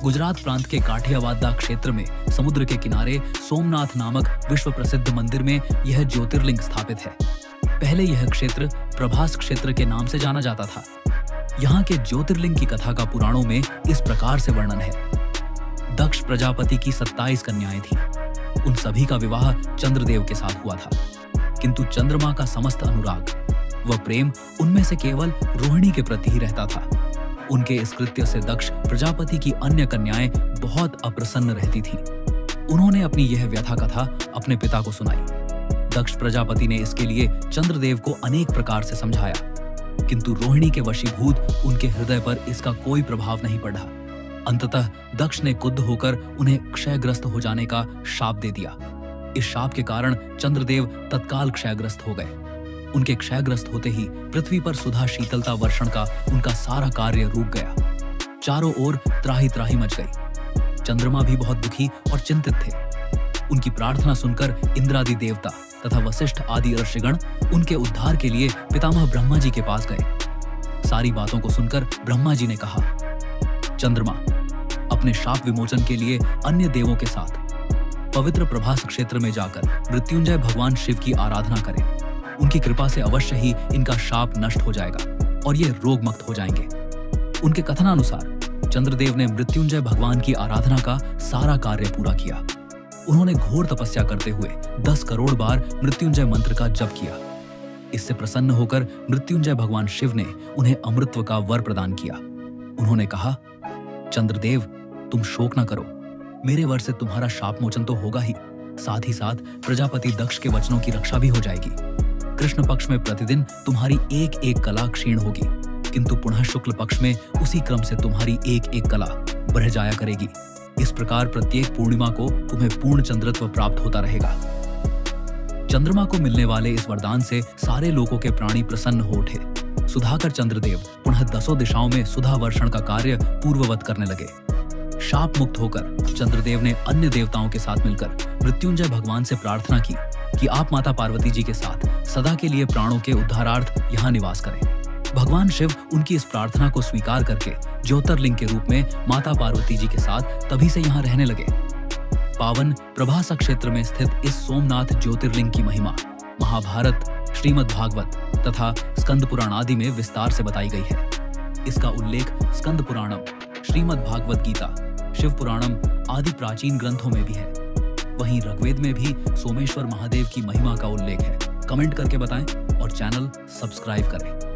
गुजरात प्रांत के काठियावाड़ क्षेत्र में समुद्र के किनारे सोमनाथ नामक विश्व प्रसिद्ध मंदिर में यह ज्योतिर्लिंग स्थापित है। पहले यह क्षेत्र प्रभास क्षेत्र के नाम से जाना जाता था। यहाँ के ज्योतिर्लिंग की कथा का पुराणों में इस प्रकार से वर्णन है। दक्ष प्रजापति की 27 कन्याएं थीं। उन सभी का विवाह चंद्रदेव के साथ हुआ था, किंतु चंद्रमा का समस्त अनुराग व प्रेम उनमें से केवल रोहिणी के प्रति ही रहता था। उनके इस कृत्य से दक्ष प्रजापति की अन्य कन्याएं बहुत अप्रसन्न रहती थीं। उन्होंने अपनी यह व्यथा कथा अपने पिता को सुनाई। दक्ष प्रजापति ने इसके लिए चंद्रदेव को अनेक प्रकार से समझाया, किंतु रोहिणी के वशीभूत उनके हृदय पर इसका कोई प्रभाव नहीं पड़ा। अंततः दक्ष ने क्रुद्ध होकर उन्हें क्षयग्रस्त हो जाने का शाप दे दिया। इस शाप के कारण चंद्रदेव तत्काल क्षयग्रस्त हो गए। उनके क्षयग्रस्त होते ही पृथ्वी पर सुधा शीतलता वर्षण का उनका सारा कार्य रुक गया। चारों ओर त्राही त्राही मच गई। चंद्रमा भी बहुत दुखी और चिंतित थे। उनकी प्रार्थना सुनकर इंद्रादि देवता तथा वशिष्ठ आदि ऋषिगण उनके उद्धार के लिए पितामह ब्रह्मा जी के पास गए। सारी बातों को सुनकर ब्रह्मा जी ने कहा, चंद्रमा, अपने शाप विमोचन के लिए अन्य देवों के साथ पवित्र प्रभास क्षेत्र में जाकर मृत्युंजय भगवान शिव की आराधना करें। उनकी कृपा से अवश्य ही इनका शाप नष्ट हो जाएगा और ये रोग मुक्त हो जाएंगे। उनके कथनानुसार चंद्रदेव ने मृत्युंजय भगवान की आराधना का सारा कार्य पूरा किया। उन्होंने घोर तपस्या करते हुए 10 करोड़ बार मृत्युंजय मंत्र का जप किया। इससे प्रसन्न होकर मृत्युंजय भगवान शिव ने उन्हें अमृतत्व का वर प्रदान किया। उन्होंने कहा, चंद्रदेव, तुम शोक न करो। मेरे वर से तुम्हारा शाप मोचन तो होगा ही, साथ ही साथ प्रजापति दक्ष के वचनों की रक्षा भी हो जाएगी। कृष्ण पक्ष में प्रतिदिन तुम्हारी एक एक कला क्षीण होगी, किंतु पुनः शुक्ल पक्ष में उसी क्रम से तुम्हारी एक एक कला बढ़ जाया करेगी। इस प्रकार प्रत्येक पूर्णिमा को तुम्हें पूर्ण चंद्रत्व प्राप्त होता रहेगा। चंद्रमा को मिलने वाले इस वरदान से सारे लोगों के प्राणी प्रसन्न हो उठे। सुधाकर चंद्रदेव पुनः 10 दिशाओं में सुधा वर्षण का कार्य पूर्ववत करने लगे। शाप मुक्त होकर चंद्रदेव ने अन्य देवताओं के साथ मिलकर मृत्युंजय भगवान से प्रार्थना की कि आप माता पार्वती जी के साथ सदा के लिए प्राणों के उद्धारार्थ यहाँ निवास करें। भगवान शिव उनकी इस प्रार्थना को स्वीकार करके ज्योतिर्लिंग के रूप में माता पार्वती जी के साथ तभी से यहाँ रहने लगे। पावन प्रभास क्षेत्र में स्थित इस सोमनाथ ज्योतिर्लिंग की महिमा महाभारत, श्रीमद् भागवत तथा स्कंद पुराण आदि में विस्तार से बताई गई है। इसका उल्लेख स्कंद पुराणम, श्रीमद् भागवत गीता, शिव पुराणम आदि प्राचीन ग्रंथों में भी है। वहीं ऋग्वेद में भी सोमेश्वर महादेव की महिमा का उल्लेख है। कमेंट करके बताएं और चैनल सब्सक्राइब करें।